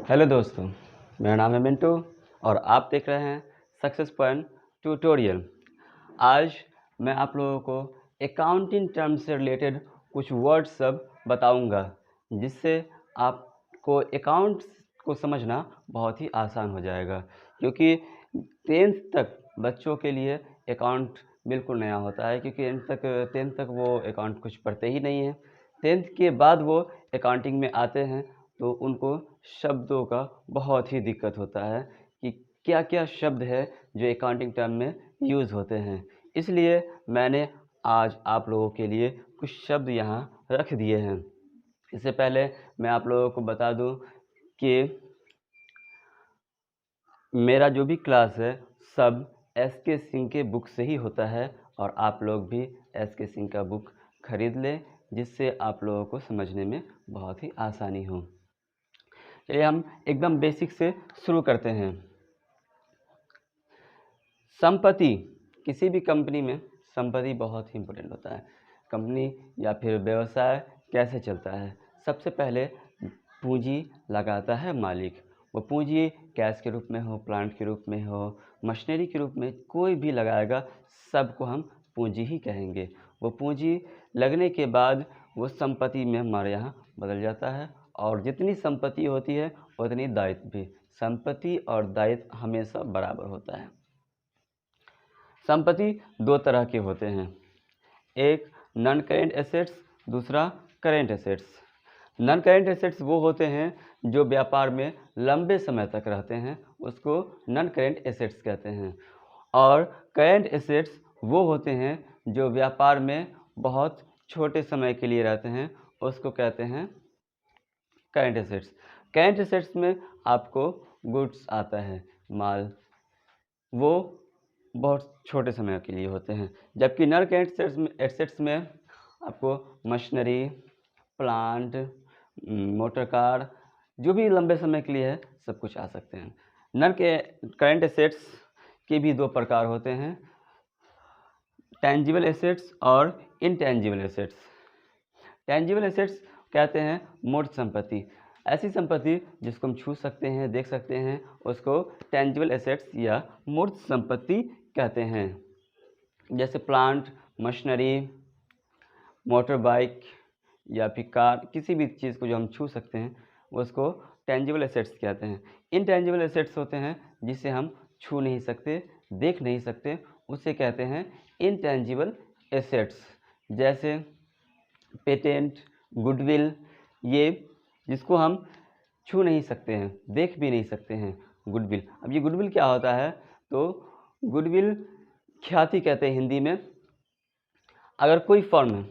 Hello दोस्तों, मेरा नाम है मिंटू और आप देख रहे हैं सक्सेस पॉइंट ट्यूटोरियल। आज मैं आप लोगों को अकाउंटिंग टर्म से रिलेटेड कुछ वर्ड्स सब बताऊंगा, जिससे आपको अकाउंट्स को समझना बहुत ही आसान हो जाएगा। क्योंकि 10th तक बच्चों के लिए अकाउंट बिल्कुल नया होता है, क्योंकि 10th तक वो अकाउंट कुछ पढ़ते ही नहीं हैं। 10th के बाद वो अकाउंटिंग में आते हैं तो उनको शब्दों का बहुत ही दिक्कत होता है कि क्या क्या शब्द है जो अकाउंटिंग टर्म में यूज़ होते हैं। इसलिए मैंने आज आप लोगों के लिए कुछ शब्द यहाँ रख दिए हैं। इससे पहले मैं आप लोगों को बता दूं कि मेरा जो भी क्लास है सब एस.के. सिंह के बुक से ही होता है, और आप लोग भी एस.के. सिंह का बुक खरीद लें, जिससे आप लोगों को समझने में बहुत ही आसानी हो। चलिए हम एकदम बेसिक से शुरू करते हैं। संपत्ति, किसी भी कंपनी में संपत्ति बहुत ही इम्पोर्टेंट होता है। कंपनी या फिर व्यवसाय कैसे चलता है, सबसे पहले पूंजी लगाता है मालिक। वो पूंजी कैश के रूप में हो, प्लांट के रूप में हो, मशीनरी के रूप में, कोई भी लगाएगा सबको हम पूंजी ही कहेंगे। वो पूंजी लगने के बाद वो संपत्ति में हमारे यहाँ बदल जाता है, और जितनी संपत्ति होती है उतनी दायित्व भी। संपत्ति और दायित्व हमेशा बराबर होता है। संपत्ति दो तरह के होते हैं, एक नॉन करेंट एसेट्स, दूसरा current assets. Non current assets वो होते हैं जो व्यापार में लंबे समय तक रहते हैं, उसको नॉन करेंट एसेट्स कहते हैं। और करेंट एसेट्स वो होते हैं जो व्यापार में बहुत छोटे समय के लिए रहते हैं, उसको कहते हैं करेंट एसेट्स। करेंट एसेट्स में आपको गुड्स आता है, माल, वो बहुत छोटे समय के लिए होते हैं। जबकि नॉन करेंट एसेट्स में आपको मशीनरी, प्लांट, मोटर कार, जो भी लंबे समय के लिए है सब कुछ आ सकते हैं। नॉन करेंट एसेट्स के भी दो प्रकार होते हैं, टेंजिबल एसेट्स और इनटेंजिबल एसेट्स। टेंजिबल एसेट्स कहते हैं मूर्त संपत्ति। ऐसी संपत्ति जिसको हम छू सकते हैं, देख सकते हैं, उसको टेंजिबल एसेट्स या मूर्त संपत्ति कहते हैं। जैसे प्लांट, मशीनरी, मोटर बाइक या फिर कार, किसी भी चीज़ को जो हम छू सकते हैं उसको टेंजिबल एसेट्स कहते हैं। इनटेंजिबल एसेट्स होते हैं जिसे हम छू नहीं सकते, देख नहीं सकते, उसे कहते हैं इनटेंजिबल एसेट्स। जैसे पेटेंट, गुडविल, ये जिसको हम छू नहीं सकते हैं, देख भी नहीं सकते हैं, गुडविल। अब ये गुडविल क्या होता है, तो गुडविल ख्याति कहते हैं हिंदी में। अगर कोई फर्म है,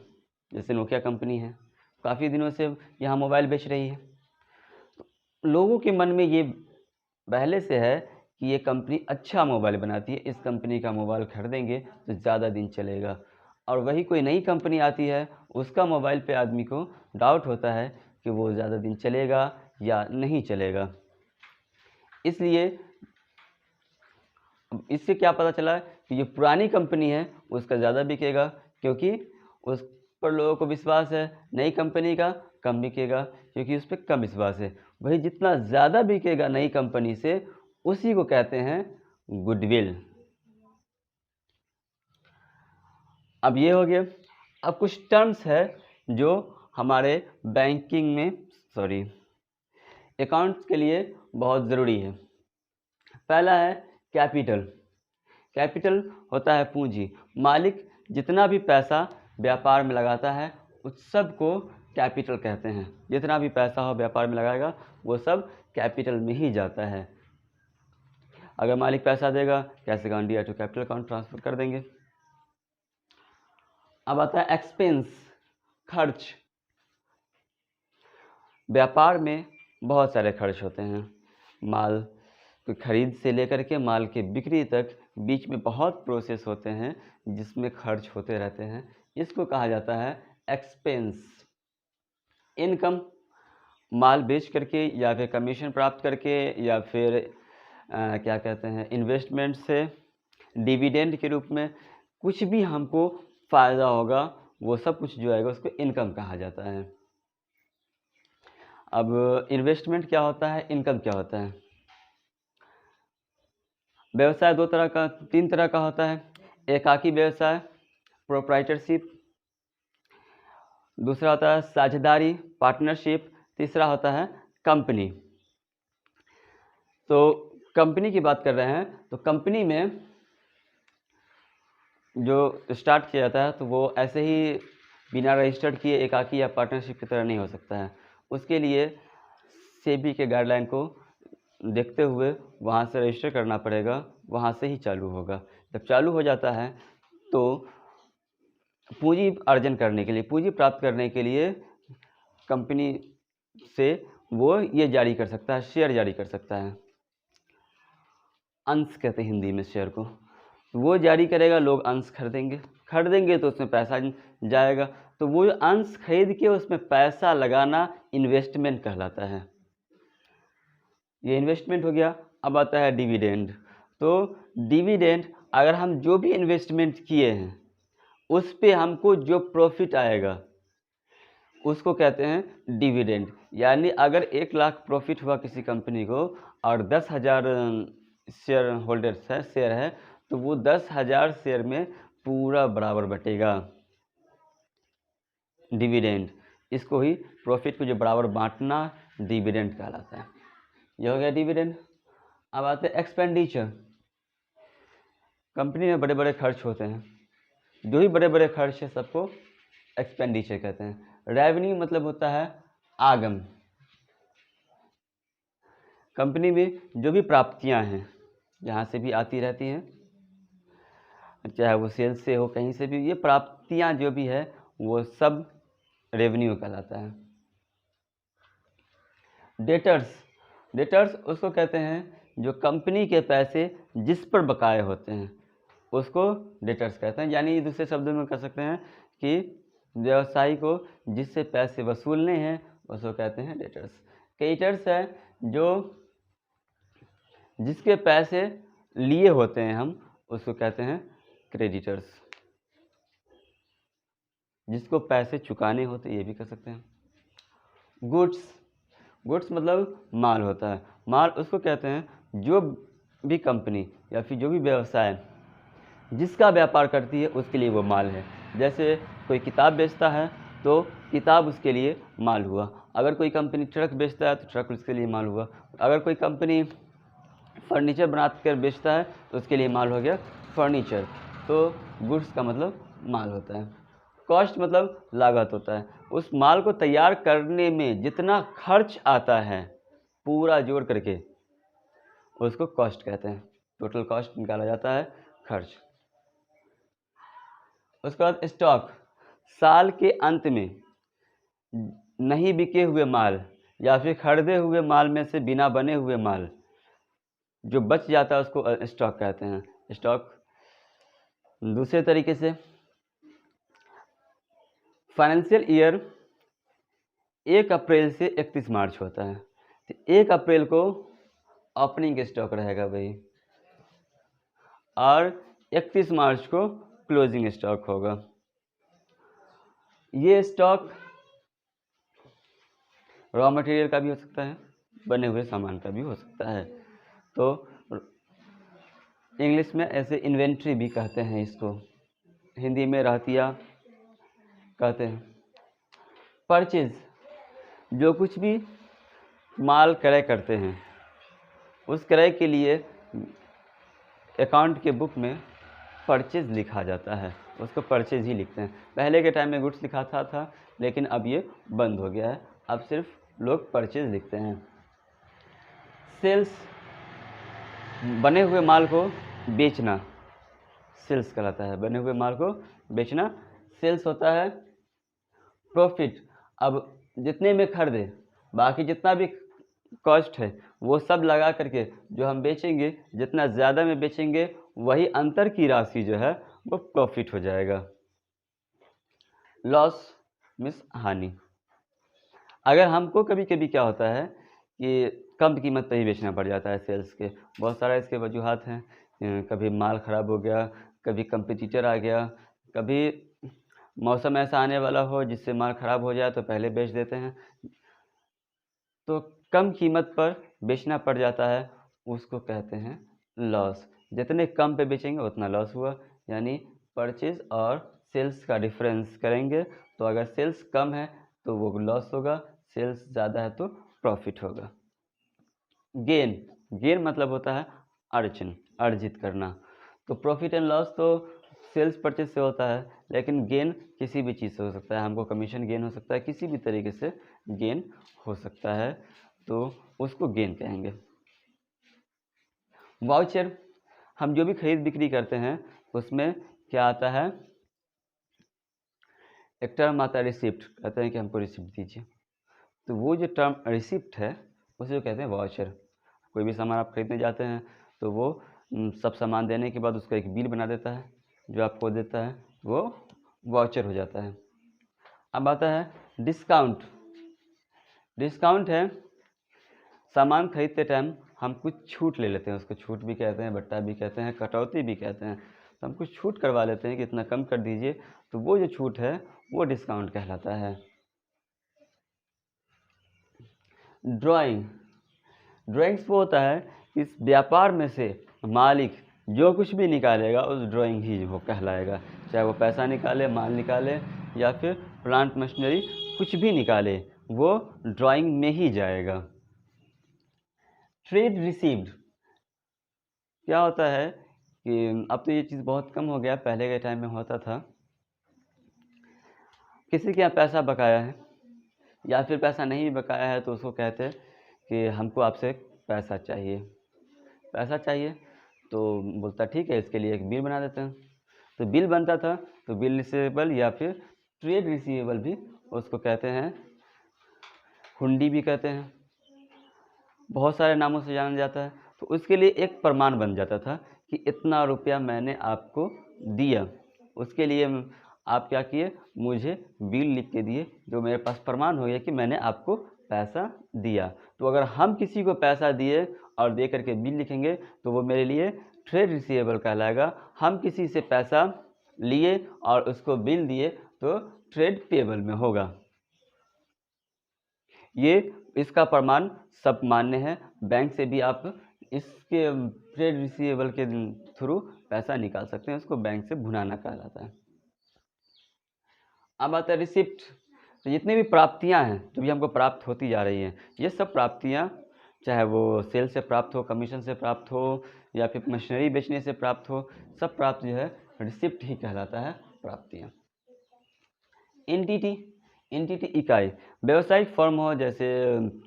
जैसे नोकिया कंपनी है, काफ़ी दिनों से यहाँ मोबाइल बेच रही है, लोगों के मन में ये पहले से है कि ये कंपनी अच्छा मोबाइल बनाती है, इस कंपनी का मोबाइल खरीदेंगे तो ज़्यादा दिन चलेगा। और वही कोई नई कंपनी आती है, उसका मोबाइल पे आदमी को डाउट होता है कि वो ज़्यादा दिन चलेगा या नहीं चलेगा। इसलिए इससे क्या पता चला कि जो पुरानी कंपनी है उसका ज़्यादा बिकेगा, क्योंकि उस पर लोगों को विश्वास है। नई कंपनी का कम बिकेगा क्योंकि उस पर कम विश्वास है। वही जितना ज़्यादा बिकेगा नई कंपनी से, उसी को कहते हैं गुडविल। अब ये हो गया। अब कुछ टर्म्स है जो हमारे बैंकिंग में, अकाउंट्स के लिए बहुत ज़रूरी है। पहला है कैपिटल। कैपिटल होता है पूंजी। मालिक जितना भी पैसा व्यापार में लगाता है उस सब को कैपिटल कहते हैं। जितना भी पैसा हो व्यापार में लगाएगा वो सब कैपिटल में ही जाता है। अगर मालिक पैसा देगा, कैश अकाउंट दिया तो कैपिटल अकाउंट ट्रांसफर कर देंगे। अब आता है एक्सपेंस, खर्च। व्यापार में बहुत सारे खर्च होते हैं। माल की खरीद से लेकर के माल की बिक्री तक बीच में बहुत प्रोसेस होते हैं जिसमें खर्च होते रहते हैं। इसको कहा जाता है एक्सपेंस। इनकम, माल बेच करके या फिर कमीशन प्राप्त करके या फिर क्या कहते हैं, इन्वेस्टमेंट से, डिविडेंड के रूप में कुछ भी हमको फ़ायदा होगा, वो सब कुछ जो आएगा उसको इनकम कहा जाता है। अब इन्वेस्टमेंट क्या होता है, इनकम क्या होता है। व्यवसाय तीन तरह का होता है। एकाकी व्यवसाय, प्रोप्राइटरशिप, दूसरा होता है साझेदारी, पार्टनरशिप, तीसरा होता है कंपनी। तो कंपनी की बात कर रहे हैं, तो कंपनी में जो स्टार्ट किया जाता है तो वो ऐसे ही बिना रजिस्टर्ड किए एकाकी या पार्टनरशिप की तरह नहीं हो सकता है। उसके लिए सेबी के गाइडलाइन को देखते हुए वहाँ से रजिस्टर करना पड़ेगा, वहाँ से ही चालू होगा। जब चालू हो जाता है तो पूंजी अर्जन करने के लिए, पूंजी प्राप्त करने के लिए कंपनी से वो ये जारी कर सकता है, शेयर जारी कर सकता है। अंश कहते हैं हिंदी में शेयर को। वो जारी करेगा, लोग अंश खरीदेंगे तो उसमें पैसा जाएगा। तो वो अंश खरीद के उसमें पैसा लगाना इन्वेस्टमेंट कहलाता है। ये इन्वेस्टमेंट हो गया। अब आता है डिविडेंड। तो डिविडेंड, अगर हम जो भी इन्वेस्टमेंट किए हैं उस पे हमको जो प्रॉफिट आएगा उसको कहते हैं डिविडेंड। यानी अगर 1 लाख प्रॉफिट हुआ किसी कंपनी को और 10,000 शेयर होल्डर्स है, शेयर है, तो वो 10,000 शेयर में पूरा बराबर बटेगा डिविडेंड। इसको ही प्रॉफिट को जो बराबर बांटना डिविडेंड कहलाता है। यह हो गया डिविडेंड। अब आते हैं एक्सपेंडिचर। कंपनी में बड़े बड़े खर्च होते हैं, जो भी बड़े बड़े खर्च है सबको एक्सपेंडिचर कहते हैं। रेवेन्यू मतलब होता है आगम। कंपनी में जो भी प्राप्तियां हैं, जहाँ से भी आती रहती हैं, चाहे वो सेल्स से हो, कहीं से भी, ये प्राप्तियां जो भी है वो सब रेवेन्यू कहलाता है। डेटर्स उसको कहते हैं जो कंपनी के पैसे जिस पर बकाए होते हैं उसको डेटर्स कहते हैं। यानी दूसरे शब्दों में कह सकते हैं कि व्यवसायी को जिससे पैसे वसूलने हैं उसको कहते हैं डेटर्स। क्रेडिटर्स है जो जिसके पैसे लिए होते हैं हम उसको कहते हैं क्रेडिटर्स। जिसको पैसे चुकाने होते ये भी कह सकते हैं। गुड्स मतलब माल होता है। माल उसको कहते हैं जो भी कंपनी या फिर जो भी व्यवसाय जिसका व्यापार करती है उसके लिए वो माल है। जैसे कोई किताब बेचता है तो किताब उसके लिए माल हुआ। अगर कोई कंपनी ट्रक बेचता है तो ट्रक उसके लिए माल हुआ। अगर कोई कंपनी फर्नीचर बना कर बेचता है तो उसके लिए माल हो गया फर्नीचर। तो गुड्स का मतलब माल होता है। कॉस्ट मतलब लागत होता है। उस माल को तैयार करने में जितना खर्च आता है पूरा जोड़ करके उसको कॉस्ट कहते हैं। टोटल कॉस्ट निकाला जाता है, खर्च। उसके बाद स्टॉक, साल के अंत में नहीं बिके हुए माल या फिर खरीदे हुए माल में से बिना बने हुए माल जो बच जाता है उसको स्टॉक कहते हैं। स्टॉक दूसरे तरीके से फाइनेंशियल ईयर 1 अप्रैल से 31 मार्च होता है, तो 1 अप्रैल को ओपनिंग स्टॉक रहेगा भाई और 31 मार्च को क्लोजिंग स्टॉक होगा। ये स्टॉक रॉ मटेरियल का भी हो सकता है, बने हुए सामान का भी हो सकता है। तो इंग्लिश में ऐसे इन्वेंट्री भी कहते हैं इसको, हिंदी में रहतिया कहते हैं। परचेज, जो कुछ भी माल क्रय करते हैं उस क्रय के लिए अकाउंट के बुक में परचेज लिखा जाता है, उसको परचेज ही लिखते हैं। पहले के टाइम में गुड्स लिखा था लेकिन अब ये बंद हो गया है, अब सिर्फ लोग परचेज लिखते हैं। सेल्स, बने हुए माल को बेचना सेल्स कहलाता है। बने हुए माल को बेचना सेल्स होता है। प्रॉफिट, अब जितने में खरीदे बाकी जितना भी कॉस्ट है वो सब लगा करके जो हम बेचेंगे, जितना ज़्यादा में बेचेंगे वही अंतर की राशि जो है वो प्रॉफिट हो जाएगा। लॉस मीन्स हानि। अगर हमको कभी कभी क्या होता है कि कम कीमत पर ही बेचना पड़ जाता है सेल्स के, बहुत सारा इसके वजूहात हैं। कभी माल ख़राब हो गया, कभी कंपटीटर आ गया, कभी मौसम ऐसा आने वाला हो जिससे माल ख़राब हो जाए तो पहले बेच देते हैं। तो कम कीमत पर बेचना पड़ जाता है, उसको कहते हैं लॉस। जितने कम पे बेचेंगे उतना लॉस हुआ, यानी परचेज और सेल्स का डिफरेंस करेंगे तो अगर सेल्स कम है तो वो लॉस होगा, सेल्स ज़्यादा है तो प्रॉफिट होगा। गेन, गेन मतलब होता है अर्जन, अर्जित करना। तो प्रॉफिट एंड लॉस तो सेल्स परचेज से होता है, लेकिन गेन किसी भी चीज़ से हो सकता है। हमको कमीशन गेन हो सकता है, किसी भी तरीके से गेन हो सकता है, तो उसको गेन कहेंगे। वाउचर, हम जो भी खरीद बिक्री करते हैं उसमें क्या आता है, एक टर्म आता है रिसिप्ट, कहते हैं कि हमको रिसिप्ट दीजिए। तो वो जो टर्म रिसिप्ट है उसे कहते हैं वाउचर। कोई भी सामान आप खरीदने जाते हैं तो वो सब सामान देने के बाद उसका एक बिल बना देता है, जो आपको देता है वो वाउचर हो जाता है। अब आता है डिस्काउंट। डिस्काउंट है सामान खरीदते टाइम हम कुछ छूट ले लेते हैं, उसको छूट भी कहते हैं, बट्टा भी कहते हैं, कटौती भी कहते हैं। तो हम कुछ छूट करवा लेते हैं कि इतना कम कर दीजिए, तो वो जो छूट है वो डिस्काउंट कहलाता है। ड्राइंग, ड्राइंग्स वो होता है कि इस व्यापार में से मालिक जो कुछ भी निकालेगा उस ड्राइंग ही वो कहलाएगा, चाहे वो पैसा निकाले, माल निकाले या फिर प्लांट मशीनरी कुछ भी निकाले, वो ड्राइंग में ही जाएगा। ट्रेड रिसीव्ड क्या होता है कि अब तो ये चीज़ बहुत कम हो गया, पहले के टाइम में होता था। किसी के यहाँ पैसा बकाया है या फिर पैसा नहीं बकाया है तो उसको कहते हैं कि हमको आपसे पैसा चाहिए, पैसा चाहिए। तो बोलता ठीक है, इसके लिए एक बिल बना देते हैं। तो बिल बनता था, तो बिल रिसीवेबल या फिर ट्रेड रिसीवेबल भी उसको कहते हैं, हुंडी भी कहते हैं, बहुत सारे नामों से जाना जाता है। तो उसके लिए एक प्रमाण बन जाता था कि इतना रुपया मैंने आपको दिया, उसके लिए आप क्या किए, मुझे बिल लिख के दिए, जो मेरे पास प्रमाण हो गया कि मैंने आपको पैसा दिया। तो अगर हम किसी को पैसा दिए और दे करके बिल लिखेंगे तो वो मेरे लिए ट्रेड रिसीवेबल कहलाएगा। हम किसी से पैसा लिए और उसको बिल दिए तो ट्रेड पेबल में होगा। ये इसका प्रमाण सब मान्य है, बैंक से भी आप इसके ट्रेड रिसीवेबल के थ्रू पैसा निकाल सकते हैं, उसको बैंक से भुनाना कहलाता है। अब आता है रिसिप्ट। तो जितनी भी प्राप्तियां हैं जो भी हमको प्राप्त होती जा रही हैं, ये सब प्राप्तियां चाहे वो सेल से प्राप्त हो, कमीशन से प्राप्त हो या फिर मशीनरी बेचने से प्राप्त हो, सब प्राप्त जो है रिसिप्ट ही कहलाता है, प्राप्तियां। एंटिटी, एंटिटी इकाई, व्यवसायिक फर्म हो जैसे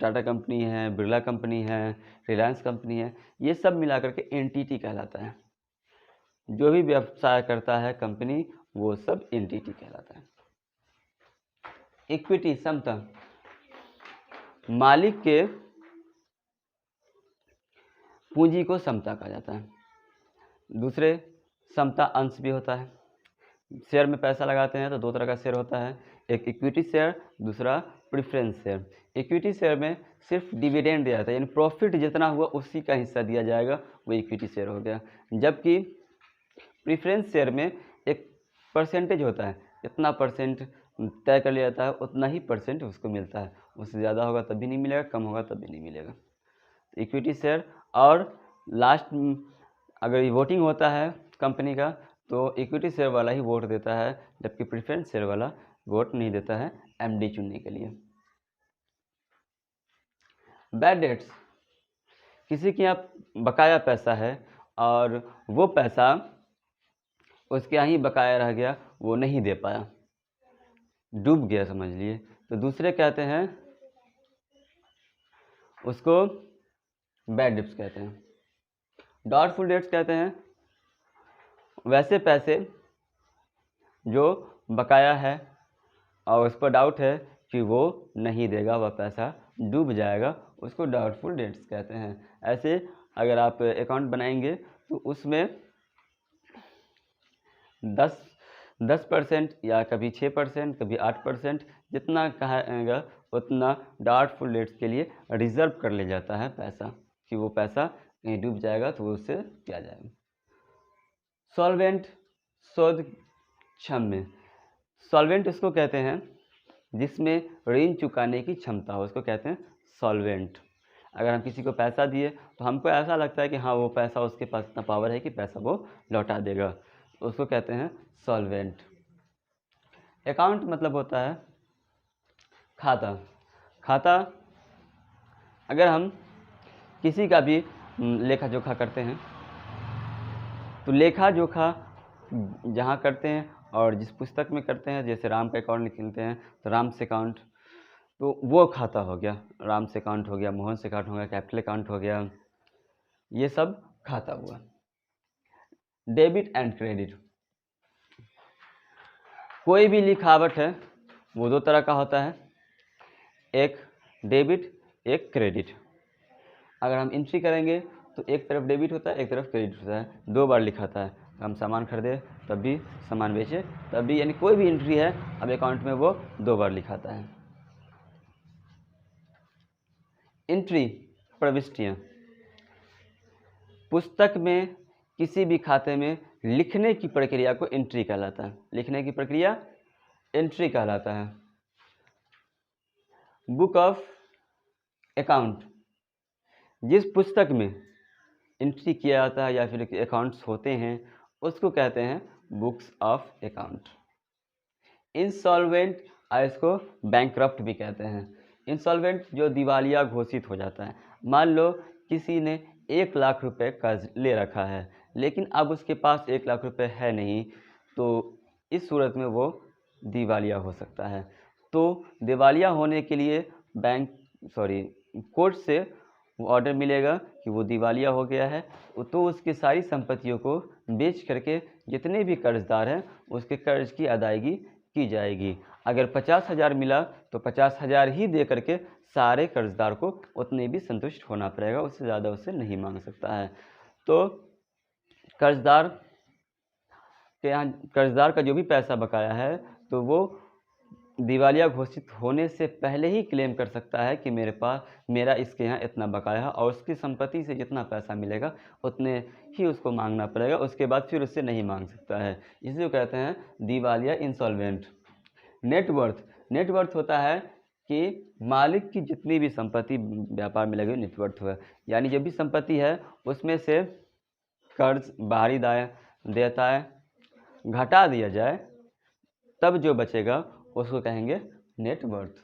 टाटा कंपनी है, बिरला कंपनी है, रिलायंस कंपनी है, ये सब मिलाकर के एंटिटी कहलाता है। जो भी व्यवसाय करता है कंपनी वो सब एंटिटी कहलाता है। इक्विटी, समता, मालिक के पूंजी को समता कहा जाता है। दूसरे समता अंश भी होता है। शेयर में पैसा लगाते हैं तो दो तरह का शेयर होता है, एक इक्विटी शेयर, दूसरा प्रेफरेंस शेयर। इक्विटी शेयर में सिर्फ डिविडेंड दिया जाता है, यानी प्रॉफिट जितना हुआ उसी का हिस्सा दिया जाएगा, वो इक्विटी शेयर हो गया। जबकि प्रेफरेंस शेयर में एक परसेंटेज होता है, इतना परसेंट तय कर लिया जाता है, उतना ही परसेंट उसको मिलता है, उससे ज़्यादा होगा तब भी नहीं मिलेगा, कम होगा तब भी नहीं मिलेगा। इक्विटी शेयर और लास्ट अगर वोटिंग होता है कंपनी का तो इक्विटी शेयर वाला ही वोट देता है, जबकि प्रेफरेंस शेयर वाला वोट नहीं देता है एमडी चुनने के लिए। बैड डेट्स, किसी के यहाँ बकाया पैसा है और वो पैसा उसके यहाँ ही बकाया रह गया, वो नहीं दे पाया, डूब गया समझ लिए, तो दूसरे कहते हैं उसको बैड डेट्स कहते हैं। डाउटफुल डेट्स कहते हैं वैसे पैसे जो बकाया है और उस पर डाउट है कि वो नहीं देगा, वह पैसा डूब जाएगा, उसको डाउटफुल डेट्स कहते हैं। ऐसे अगर आप अकाउंट बनाएंगे तो उसमें 10% या कभी 6%, कभी 8%, जितना कहेगा उतना डाउटफुल डेट्स के लिए रिजर्व कर ले जाता है पैसा, कि वो पैसा कहीं डूब जाएगा तो वो उससे किया जाएगा। सॉल्वेंट, शोध क्षम्य, सॉल्वेंट इसको कहते हैं जिसमें ऋण चुकाने की क्षमता हो, उसको कहते हैं सॉल्वेंट। अगर हम किसी को पैसा दिए तो हमको ऐसा लगता है कि हाँ वो पैसा, उसके पास इतना पावर है कि पैसा वो लौटा देगा, तो उसको कहते हैं सॉल्वेंट। अकाउंट मतलब होता है खाता। खाता, अगर हम किसी का भी लेखा जोखा करते हैं तो लेखा जोखा जहाँ करते हैं और जिस पुस्तक में करते हैं, जैसे राम का अकाउंट निकलते हैं तो राम्स अकाउंट, तो वो खाता हो गया, राम्स अकाउंट हो गया, मोहन अकाउंट हो गया, कैपिटल अकाउंट हो गया, ये सब खाता हुआ। डेबिट एंड क्रेडिट, कोई भी लिखावट है वो दो तरह का होता है, एक डेबिट एक क्रेडिट। अगर हम एंट्री करेंगे तो एक तरफ डेबिट होता है, एक तरफ क्रेडिट होता है, दो बार लिखाता है। हम सामान खरीदे तब भी, सामान बेचे तब भी, यानी कोई भी एंट्री है अब अकाउंट में वो दो बार लिखाता है। एंट्री, प्रविष्टियाँ, पुस्तक में किसी भी खाते में लिखने की प्रक्रिया को एंट्री कहलाता है। लिखने की प्रक्रिया एंट्री कहलाता है। बुक ऑफ अकाउंट, जिस पुस्तक में एंट्री किया जाता है या फिर अकाउंट्स होते हैं उसको कहते हैं बुक्स ऑफ अकाउंट। इंसॉल्वेंट, इसको बैंकक्रप्ट भी कहते हैं। इंसॉल्वेंट जो दिवालिया घोषित हो जाता है। मान लो किसी ने 1 लाख रुपए कर्ज ले रखा है लेकिन अब उसके पास 1 लाख रुपए है नहीं, तो इस सूरत में वो दिवालिया हो सकता है। तो दिवालिया होने के लिए कोर्ट से ऑर्डर मिलेगा कि वो दिवालिया हो गया है, तो उसकी सारी संपत्तियों को बेच करके जितने भी कर्जदार हैं उसके कर्ज की अदायगी की जाएगी। अगर 50,000 मिला तो 50,000 ही दे करके सारे कर्जदार को उतने भी संतुष्ट होना पड़ेगा, उससे ज़्यादा उससे नहीं मांग सकता है। तो कर्जदार के यहाँ, कर्जदार का जो भी पैसा बकाया है तो वो दिवालिया घोषित होने से पहले ही क्लेम कर सकता है कि मेरा इसके यहाँ इतना बकाया है, और उसकी संपत्ति से जितना पैसा मिलेगा उतने ही उसको मांगना पड़ेगा, उसके बाद फिर उससे नहीं मांग सकता है। इसे कहते हैं दिवालिया, इंसॉल्वेंट। नेटवर्थ, नेटवर्थ होता है कि मालिक की जितनी भी संपत्ति व्यापार में लगी नेटवर्थ हुआ, यानी जो भी संपत्ति है उसमें से कर्ज, बाहरी देयताएं घटा दिया जाए तब जो बचेगा उसको कहेंगे नेटवर्थ।